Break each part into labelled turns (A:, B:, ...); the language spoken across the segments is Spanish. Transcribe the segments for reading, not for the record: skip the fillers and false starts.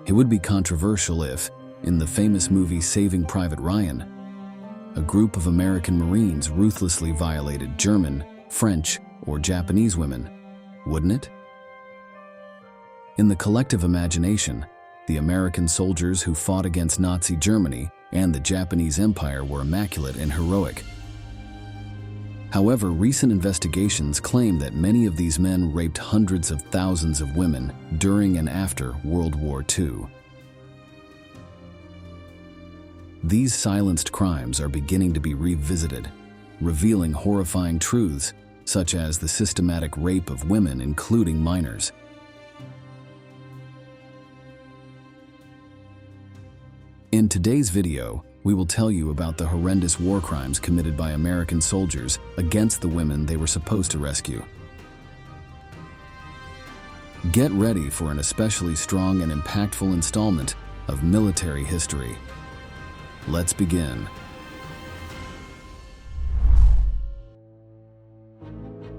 A: It would be controversial if, in the famous movie Saving Private Ryan, a group of American Marines ruthlessly violated German, French, or Japanese women, wouldn't it? In the collective imagination, the American soldiers who fought against Nazi Germany and the Japanese Empire were immaculate and heroic. However, recent investigations claim that many of these men raped hundreds of thousands of women during and after World War II. These silenced crimes are beginning to be revisited, revealing horrifying truths such as the systematic rape of women, including minors. In today's video, we will tell you about the horrendous war crimes committed by American soldiers against the women they were supposed to rescue. Get ready for an especially strong and impactful installment of military history. Let's begin.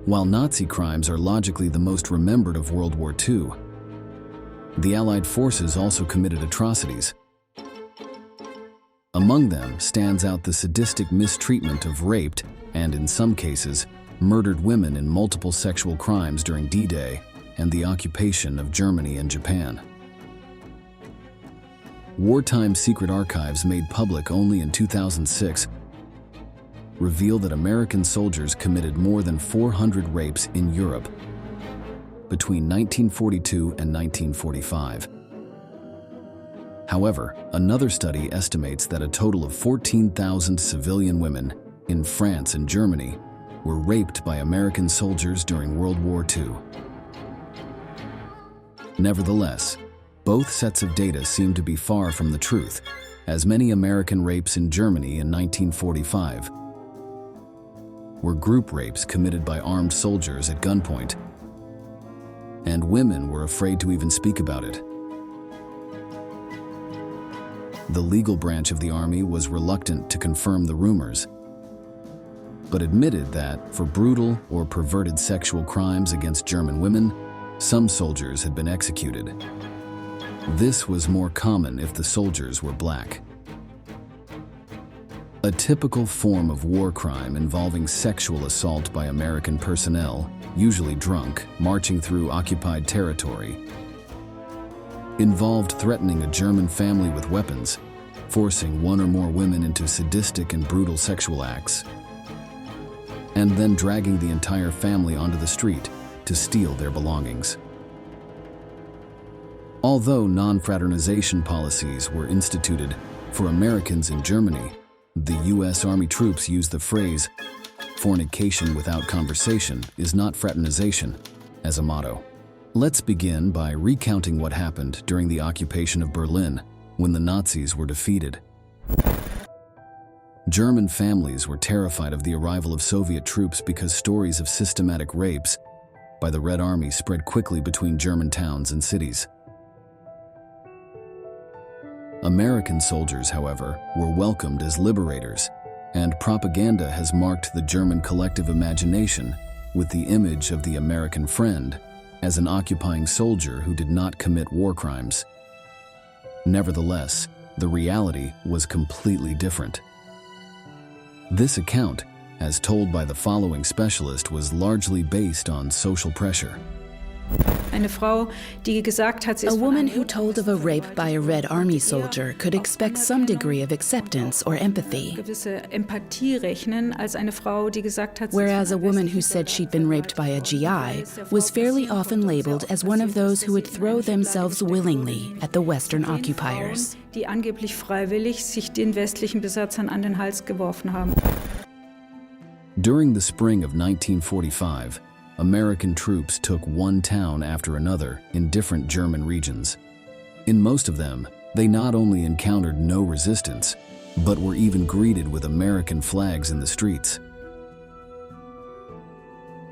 A: While Nazi crimes are logically the most remembered of World War II, the Allied forces also committed atrocities. Among them stands out the sadistic mistreatment of raped, and in some cases, murdered women in multiple sexual crimes during D-Day and the occupation of Germany and Japan. Wartime secret archives made public only in 2006 reveal that American soldiers committed more than 400 rapes in Europe between 1942 and 1945. However, another study estimates that a total of 14,000 civilian women in France and Germany were raped by American soldiers during World War II. Nevertheless, both sets of data seem to be far from the truth, as many American rapes in Germany in 1945 were group rapes committed by armed soldiers at gunpoint, and women were afraid to even speak about it. The legal branch of the Army was reluctant to confirm the rumors, but admitted that, for brutal or perverted sexual crimes against German women, some soldiers had been executed. This was more common if the soldiers were black. A typical form of war crime involving sexual assault by American personnel, usually drunk, marching through occupied territory, involved threatening a German family with weapons, forcing one or more women into sadistic and brutal sexual acts, and then dragging the entire family onto the street to steal their belongings. Although non-fraternization policies were instituted for Americans in Germany, the U.S. Army troops used the phrase, "fornication without conversation is not fraternization," as a motto. Let's begin by recounting what happened during the occupation of Berlin when the Nazis were defeated. German families were terrified of the arrival of Soviet troops because stories of systematic rapes by the Red Army spread quickly between German towns and cities. American soldiers, however, were welcomed as liberators, and propaganda has marked the German collective imagination with the image of the American friend as an occupying soldier who did not commit war crimes. Nevertheless, the reality was completely different. This account, as told by the following specialist, was largely based on social pressure.
B: A woman who told of a rape by a Red Army soldier could expect some degree of acceptance or empathy. Whereas a woman who said she'd been raped by a GI was fairly often labeled as one of those who would throw themselves willingly at the Western occupiers.
A: During the spring of 1945, American troops took one town after another in different German regions. In most of them, they not only encountered no resistance, but were even greeted with American flags in the streets.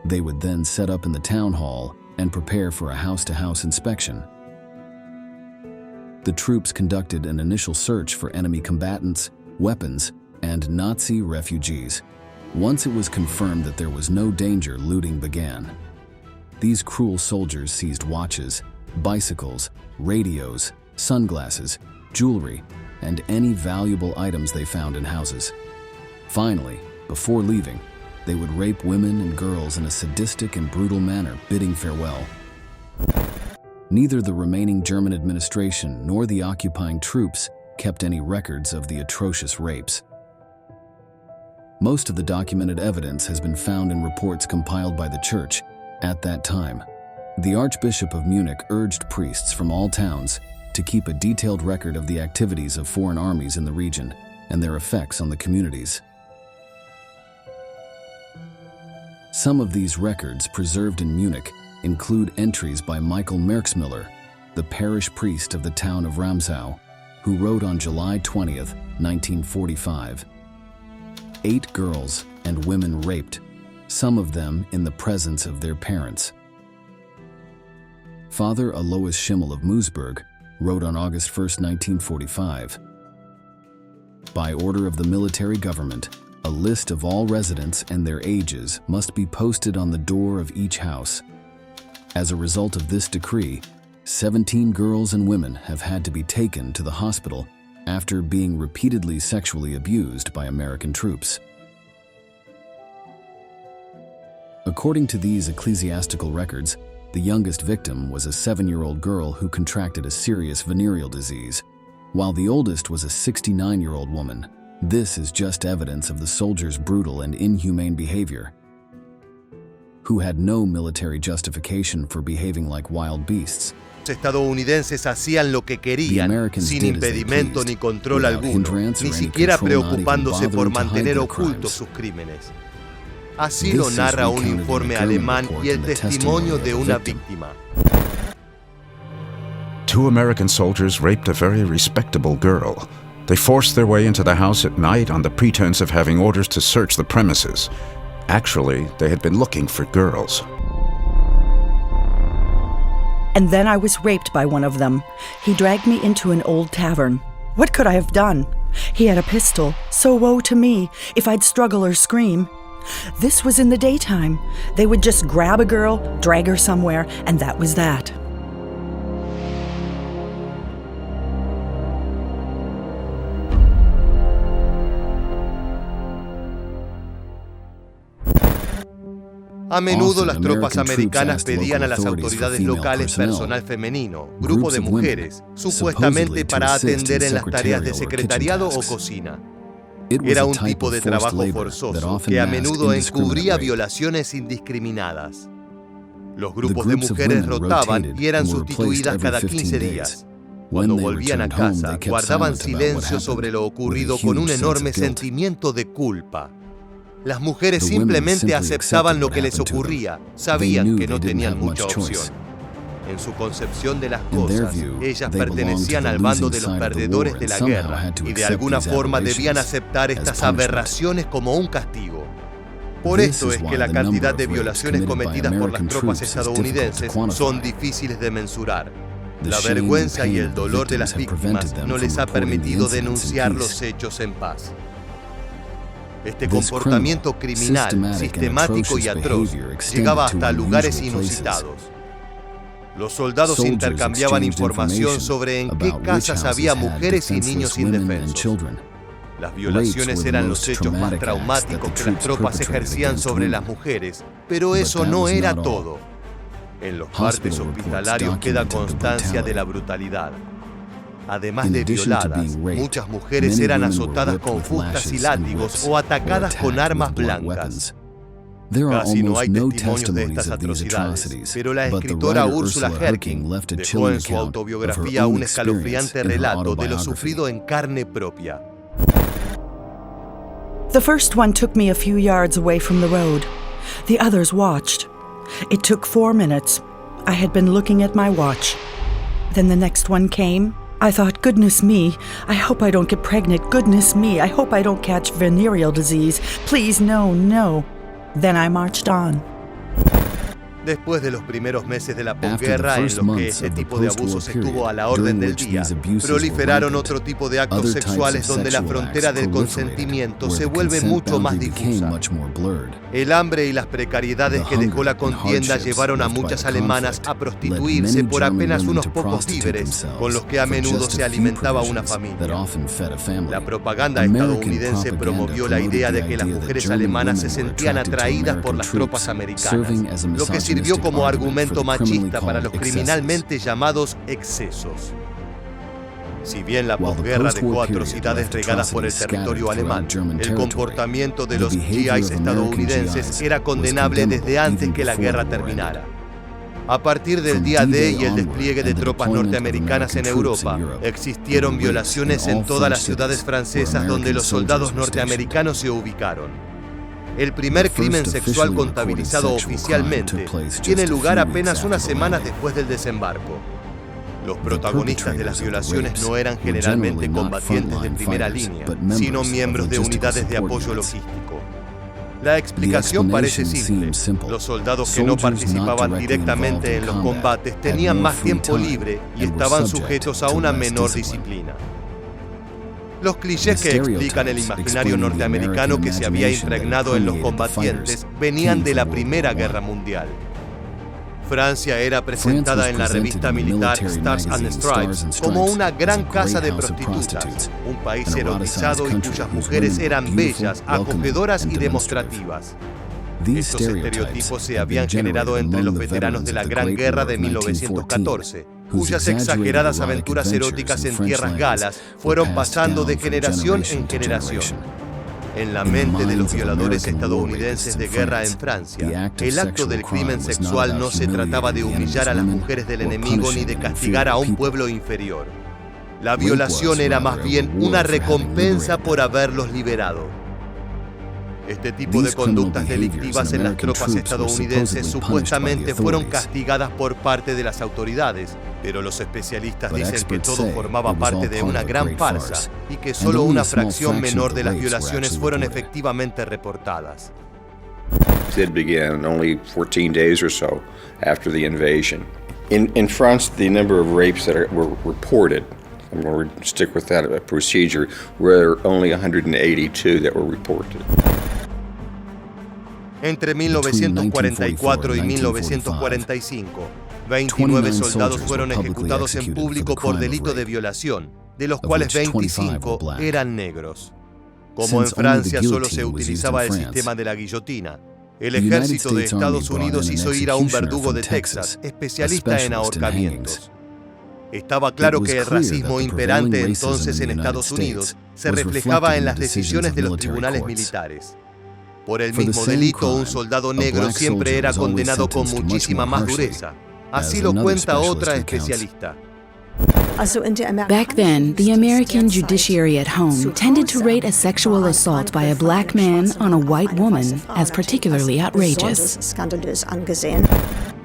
A: They would then set up in the town hall and prepare for a house-to-house inspection. The troops conducted an initial search for enemy combatants, weapons, and Nazi refugees. Once it was confirmed that there was no danger, looting began. These cruel soldiers seized watches, bicycles, radios, sunglasses, jewelry, and any valuable items they found in houses. Finally, before leaving, they would rape women and girls in a sadistic and brutal manner, bidding farewell. Neither the remaining German administration nor the occupying troops kept any records of the atrocious rapes. Most of the documented evidence has been found in reports compiled by the Church at that time. The Archbishop of Munich urged priests from all towns to keep a detailed record of the activities of foreign armies in the region and their effects on the communities. Some of these records preserved in Munich include entries by Michael Merksmüller, the parish priest of the town of Ramsau, who wrote on July 20th, 1945, 8 girls and women raped, some of them in the presence of their parents. Father Alois Schimmel of Moosburg wrote on August 1st, 1945, by order of the military government, a list of all residents and their ages must be posted on the door of each house. As a result of this decree, 17 girls and women have had to be taken to the hospital after being repeatedly sexually abused by American troops. According to these ecclesiastical records, the youngest victim was a 7-year-old girl who contracted a serious venereal disease, while the oldest was a 69-year-old woman. This is just evidence of the soldiers' brutal and inhumane behavior, who had no military justification for behaving like wild beasts.
C: Los estadounidenses hacían lo que querían, sin impedimento ni control alguno, ni siquiera preocupándose por mantener ocultos sus crímenes. Así lo narra un informe alemán y el testimonio de una víctima.
D: 2 American soldiers raped a very respectable girl. They forced their way into the house at night on the pretense of having orders to search the premises. Actually, they had been looking for girls.
E: And then I was raped by one of them. He dragged me into an old tavern. What could I have done? He had a pistol, so woe to me if I'd struggle or scream. This was in the daytime. They would just grab a girl, drag her somewhere, and that was that.
C: A menudo las tropas americanas pedían a las autoridades locales personal femenino, grupo de mujeres, supuestamente para atender en las tareas de secretariado o cocina. Era un tipo de trabajo forzoso que a menudo encubría violaciones indiscriminadas. Los grupos de mujeres rotaban y eran sustituidas cada 15 días. Cuando volvían a casa, guardaban silencio sobre lo ocurrido con un enorme sentimiento de culpa. Las mujeres simplemente aceptaban lo que les ocurría, sabían que no tenían mucha opción. En su concepción de las cosas, ellas pertenecían al bando de los perdedores de la guerra y de alguna forma debían aceptar estas aberraciones como un castigo. Por esto es que la cantidad de violaciones cometidas por las tropas estadounidenses son difíciles de mensurar. La vergüenza y el dolor de las víctimas no les ha permitido denunciar los hechos en paz. Este comportamiento criminal, sistemático y atroz llegaba hasta lugares inusitados. Los soldados intercambiaban información sobre en qué casas había mujeres y niños indefensos. Las violaciones eran los hechos más traumáticos que las tropas ejercían sobre las mujeres, pero eso no era todo. En los partes hospitalarios queda constancia de la brutalidad. Además de violadas, muchas mujeres eran azotadas con fustas y látigos o atacadas con armas blancas. Casi no hay testimonios de estas atrocidades, pero la escritora Ursula Herking dejó en su autobiografía un escalofriante relato de lo sufrido en carne propia.
E: The first one took me a few yards away from the road. The others watched. It took 4 minutes. I had been looking at my watch. Then the next one came. I thought, goodness me, I hope I don't get pregnant. Goodness me, I hope I don't catch venereal disease. Please, no, no. Then I marched on.
C: Después de los primeros meses de la posguerra, en los que este tipo de abusos estuvo a la orden del día, proliferaron otro tipo de actos sexuales donde la frontera del consentimiento se vuelve mucho más difusa. El hambre y las precariedades que dejó la contienda llevaron a muchas alemanas a prostituirse por apenas unos pocos víveres, con los que a menudo se alimentaba una familia. La propaganda estadounidense promovió la idea de que las mujeres alemanas se sentían atraídas por las tropas americanas, lo que sirvió como argumento machista para los criminalmente llamados excesos. Si bien la posguerra dejó atrocidades regadas por el territorio alemán, el comportamiento de los GIs estadounidenses era condenable desde antes que la guerra terminara. A partir del día D y el despliegue de tropas norteamericanas en Europa, existieron violaciones en todas las ciudades francesas donde los soldados norteamericanos se ubicaron. El primer crimen sexual contabilizado oficialmente tiene lugar apenas unas semanas después del desembarco. Los protagonistas de las violaciones no eran generalmente combatientes de primera línea, sino miembros de unidades de apoyo logístico. La explicación parece simple. Los soldados que no participaban directamente en los combates tenían más tiempo libre y estaban sujetos a una menor disciplina. Los clichés que explican el imaginario norteamericano que se había impregnado en los combatientes venían de la Primera Guerra Mundial. Francia era presentada en la revista militar Stars and Stripes como una gran casa de prostitutas, un país erotizado y cuyas mujeres eran bellas, acogedoras y demostrativas. Estos estereotipos se habían generado entre los veteranos de la Gran Guerra de 1914, cuyas exageradas aventuras eróticas en tierras galas fueron pasando de generación en generación. En la mente de los violadores estadounidenses de guerra en Francia, el acto del crimen sexual no se trataba de humillar a las mujeres del enemigo ni de castigar a un pueblo inferior. La violación era más bien una recompensa por haberlos liberado. Este tipo de conductas delictivas en las tropas estadounidenses supuestamente fueron castigadas por parte de las autoridades, pero los especialistas dicen que todo formaba parte de una gran farsa y que solo una fracción menor de las violaciones fueron efectivamente reportadas.
F: It began only 14 days or so after the invasion. In France, the number of rapes that were reported, I'm going to stick with that procedure, were only 182 that were reported.
C: Entre 1944 y 1945, 29 soldados fueron ejecutados en público por delito de violación, de los cuales 25 eran negros. Como en Francia solo se utilizaba el sistema de la guillotina, el ejército de Estados Unidos hizo ir a un verdugo de Texas, especialista en ahorcamientos. Estaba claro que el racismo imperante entonces en Estados Unidos se reflejaba en las decisiones de los tribunales militares. Por el mismo delito, un soldado negro siempre era condenado con muchísima más dureza. Así lo cuenta otra especialista.
B: Back then, the American judiciary at home tended to rate a sexual assault by a black man on a white woman as particularly outrageous.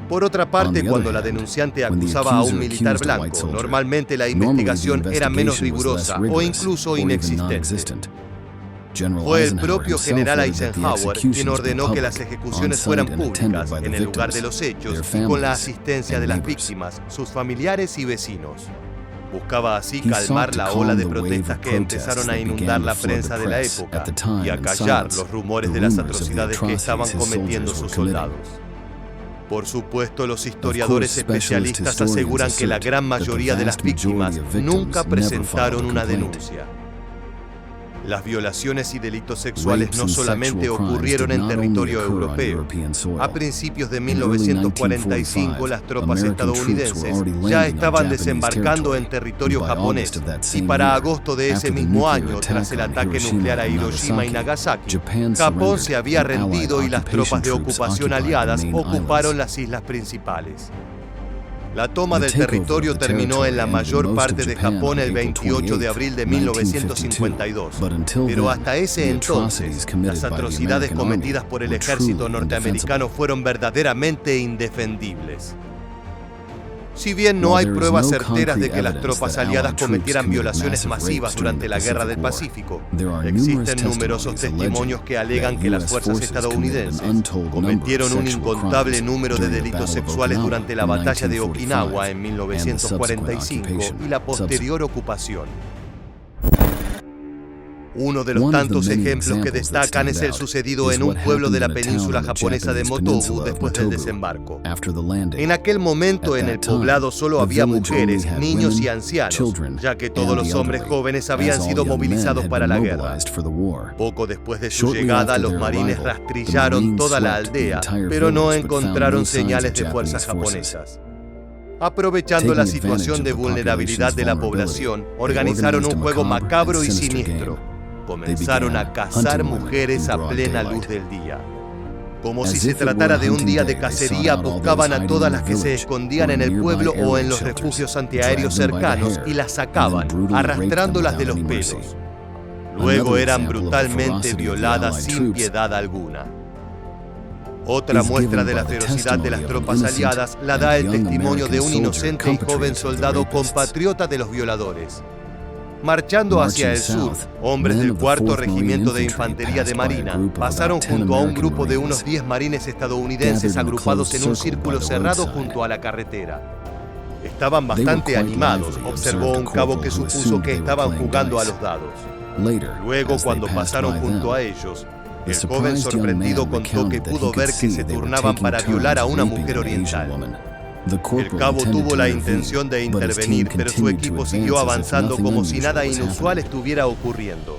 C: Por otra parte, cuando la denunciante acusaba a un militar blanco, normalmente la investigación era menos rigurosa o incluso inexistente. Fue el propio general Eisenhower quien ordenó que las ejecuciones fueran públicas en el lugar de los hechos y con la asistencia de las víctimas, sus familiares y vecinos. Buscaba así calmar la ola de protestas que empezaron a inundar la prensa de la época y acallar los rumores de las atrocidades que estaban cometiendo sus soldados. Por supuesto, los historiadores especialistas aseguran que la gran mayoría de las víctimas nunca presentaron una denuncia. Las violaciones y delitos sexuales no solamente ocurrieron en territorio europeo. A principios de 1945, las tropas estadounidenses ya estaban desembarcando en territorio japonés, y para agosto de ese mismo año, tras el ataque nuclear a Hiroshima y Nagasaki, Japón se había rendido y las tropas de ocupación aliadas ocuparon las islas principales. La toma del territorio terminó en la mayor parte de Japón el 28 de abril de 1952, pero hasta ese entonces, las atrocidades cometidas por el ejército norteamericano fueron verdaderamente indefendibles. Si bien no hay pruebas certeras de que las tropas aliadas cometieran violaciones masivas durante la Guerra del Pacífico, existen numerosos testimonios que alegan que las fuerzas estadounidenses cometieron un incontable número de delitos sexuales durante la batalla de Okinawa en 1945 y la posterior ocupación. Uno de los tantos ejemplos que destacan es el sucedido en un pueblo de la península japonesa de Motobu después del desembarco. En aquel momento en el poblado solo había mujeres, niños y ancianos, ya que todos los hombres jóvenes habían sido movilizados para la guerra. Poco después de su llegada, los marines rastrillaron toda la aldea, pero no encontraron señales de fuerzas japonesas. Aprovechando la situación de vulnerabilidad de la población, organizaron un juego macabro y siniestro. Comenzaron a cazar mujeres a plena luz del día. Como si se tratara de un día de cacería, buscaban a todas las que se escondían en el pueblo o en los refugios antiaéreos cercanos y las sacaban, arrastrándolas de los pelos. Luego eran brutalmente violadas sin piedad alguna. Otra muestra de la ferocidad de las tropas aliadas la da el testimonio de un inocente y joven soldado compatriota de los violadores. Marchando hacia el sur, hombres del 4º Regimiento de Infantería de Marina pasaron junto a un grupo de unos 10 marines estadounidenses agrupados en un círculo cerrado junto a la carretera. Estaban bastante animados, observó un cabo que supuso que estaban jugando a los dados. Luego, cuando pasaron junto a ellos, el joven sorprendido contó que pudo ver que se turnaban para violar a una mujer oriental. El cabo tuvo la intención de intervenir, pero su equipo siguió avanzando como si nada inusual estuviera ocurriendo.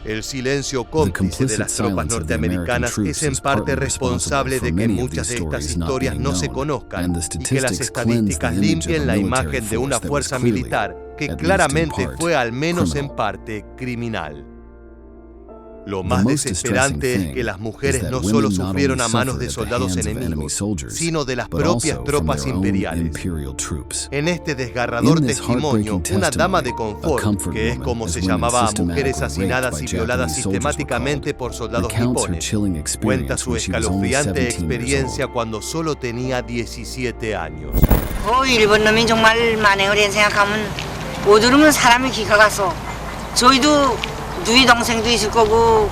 C: El silencio cómplice de las tropas norteamericanas es en parte responsable de que muchas de estas historias no se conozcan y que las estadísticas limpien la imagen de una fuerza militar que claramente fue al menos en parte criminal. Lo más desesperante es que las mujeres no solo sufrieron a manos de soldados enemigos, sino de las propias tropas imperiales. En este desgarrador testimonio, una dama de confort, que es como se llamaba a mujeres asesinadas y violadas sistemáticamente por soldados nipones, cuenta su escalofriante experiencia cuando solo tenía 17 años.
G: 일본 놈이 정말 만행을 생각하면 오두르면 사람이 기가 가서 저희도 누이 동생도 있을 거고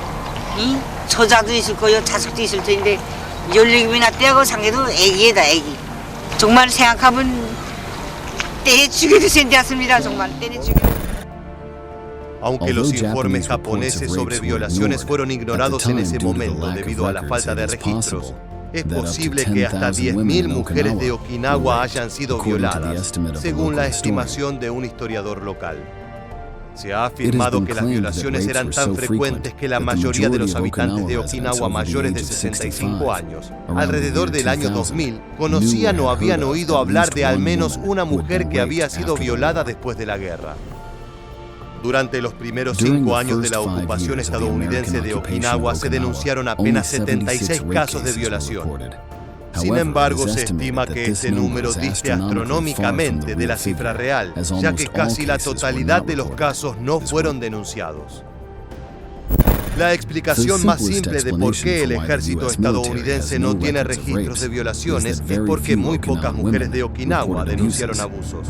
G: 이 처자도 있을 거요 자식도 있을 텐데 17이나 떼고 상계도 애기다 애기. 정말 생각하면 때려 죽여도 sentencias습니다. 정말 때려 죽여.
C: Aunque los informes japoneses sobre violaciones fueron ignorados en ese momento debido a la falta de registros, es posible que hasta 10.000 mujeres de Okinawa hayan sido violadas, según la estimación de un historiador local. Se ha afirmado que las violaciones eran tan frecuentes que la mayoría de los habitantes de Okinawa mayores de 65 años, alrededor del año 2000, conocían o habían oído hablar de al menos una mujer que había sido violada después de la guerra. Durante los primeros 5 años de la ocupación estadounidense de Okinawa se denunciaron apenas 76 casos de violación. Sin embargo, se estima que este número diste astronómicamente de la cifra real, ya que casi la totalidad de los casos no fueron denunciados. La explicación más simple de por qué el ejército estadounidense no tiene registros de violaciones es porque muy pocas mujeres de Okinawa denunciaron abusos,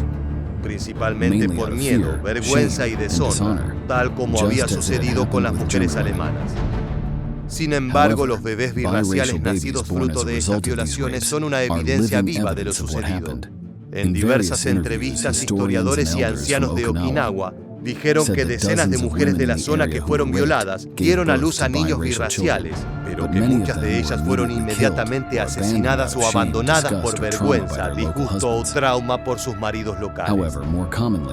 C: principalmente por miedo, vergüenza y deshonra, tal como había sucedido con las mujeres alemanas. Sin embargo, los bebés birraciales nacidos fruto de estas violaciones son una evidencia viva de lo sucedido. En diversas entrevistas, historiadores y ancianos de Okinawa dijeron que decenas de mujeres de la zona que fueron violadas dieron a luz a niños birraciales, pero que muchas de ellas fueron inmediatamente asesinadas o abandonadas por vergüenza, disgusto o trauma por sus maridos locales.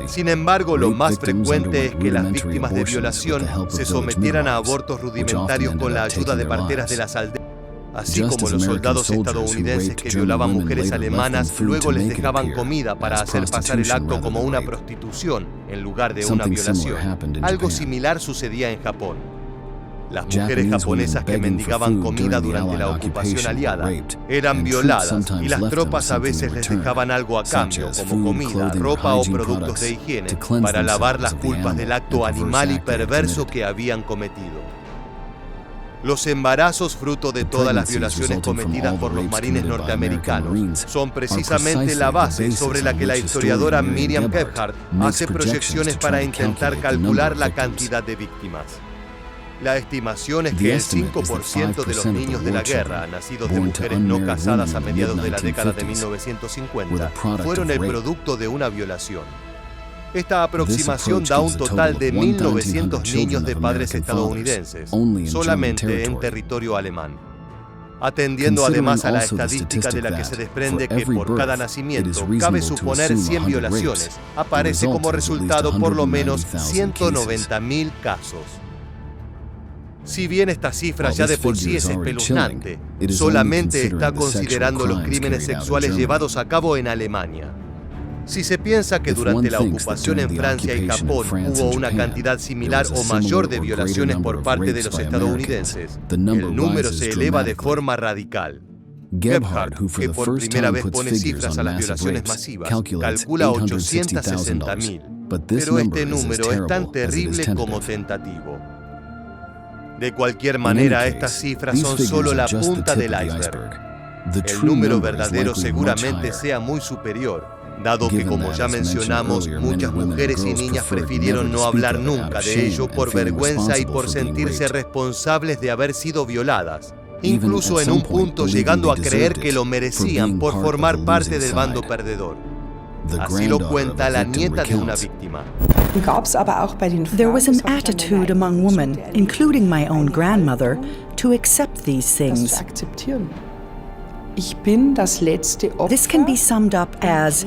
C: Sin embargo, lo más frecuente es que las víctimas de violación se sometieran a abortos rudimentarios con la ayuda de parteras de las aldeas. Así como los soldados estadounidenses que violaban mujeres alemanas luego les dejaban comida para hacer pasar el acto como una prostitución en lugar de una violación. Algo similar sucedía en Japón. Las mujeres japonesas que mendigaban comida durante la ocupación aliada eran violadas y las tropas a veces les dejaban algo a cambio, como comida, ropa o productos de higiene, para lavar las culpas del acto animal y perverso que habían cometido. Los embarazos fruto de todas las violaciones cometidas por los marines norteamericanos son precisamente la base sobre la que la historiadora Miriam Gebhardt hace proyecciones para intentar calcular la cantidad de víctimas. La estimación es que el 5% de los niños de la guerra, nacidos de mujeres no casadas a mediados de la década de 1950, fueron el producto de una violación. Esta aproximación da un total de 1.900 niños de padres estadounidenses, solamente en territorio alemán. Atendiendo además a la estadística de la que se desprende que por cada nacimiento cabe suponer 100 violaciones, aparece como resultado por lo menos 190.000 casos. Si bien esta cifra ya de por sí es espeluznante, solamente está considerando los crímenes sexuales llevados a cabo en Alemania. Si se piensa que durante la ocupación en Francia y Japón hubo una cantidad similar o mayor de violaciones por parte de los estadounidenses, el número se eleva de forma radical. Gebhardt, que por primera vez pone cifras a las violaciones masivas, calcula 860.000, pero este número es tan terrible como tentativo. De cualquier manera, estas cifras son solo la punta del iceberg. El número verdadero seguramente sea muy superior, dado que, como ya mencionamos, muchas mujeres y niñas prefirieron no hablar nunca de ello por vergüenza y por sentirse responsables de haber sido violadas, incluso en un punto llegando a creer que lo merecían por formar parte del bando perdedor. Así lo cuenta la nieta de una víctima.
E: There was an attitude among women, including my own grandmother, to accept these things. This can be summed up as,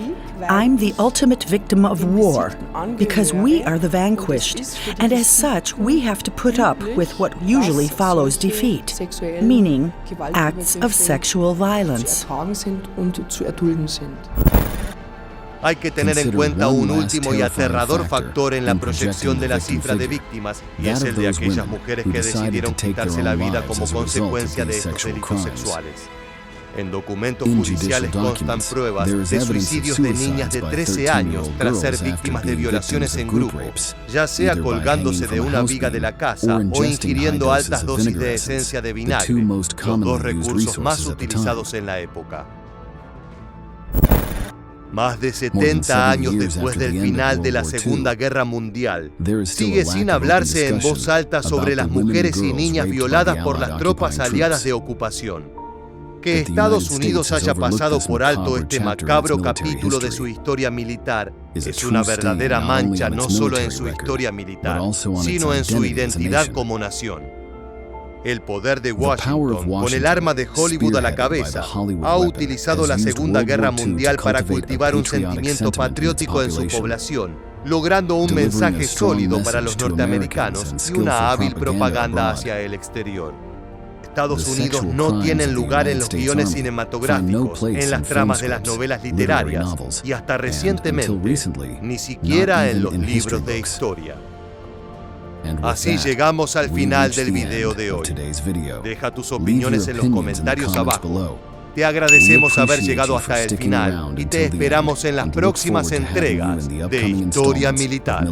E: I'm the ultimate victim of war, because we are the vanquished, and as such we have to put up with what usually follows defeat, meaning acts of sexual violence.
C: Hay que tener en cuenta un último y aterrador factor en la proyección de la cifra de víctimas, y es el de aquellas mujeres que decidieron quitarse la vida como consecuencia de estos delitos sexuales. En documentos judiciales constan pruebas de suicidios de niñas de 13 años tras ser víctimas de violaciones en grupo, ya sea colgándose de una viga de la casa o ingiriendo altas dosis de esencia de vinagre, los dos recursos más utilizados en la época. Más de 70 años después del final de la Segunda Guerra Mundial, sigue sin hablarse en voz alta sobre las mujeres y niñas violadas por las tropas aliadas de ocupación. Que Estados Unidos haya pasado por alto este macabro capítulo de su historia militar es una verdadera mancha no solo en su historia militar, sino en su identidad como nación. El poder de Washington, con el arma de Hollywood a la cabeza, ha utilizado la Segunda Guerra Mundial para cultivar un sentimiento patriótico en su población, logrando un mensaje sólido para los norteamericanos y una hábil propaganda hacia el exterior. Estados Unidos no tienen lugar en los guiones cinematográficos, en las tramas de las novelas literarias y hasta recientemente, ni siquiera en los libros de historia. Así llegamos al final del video de hoy. Deja tus opiniones en los comentarios abajo. Te agradecemos haber llegado hasta el final y te esperamos en las próximas entregas de Historia Militar.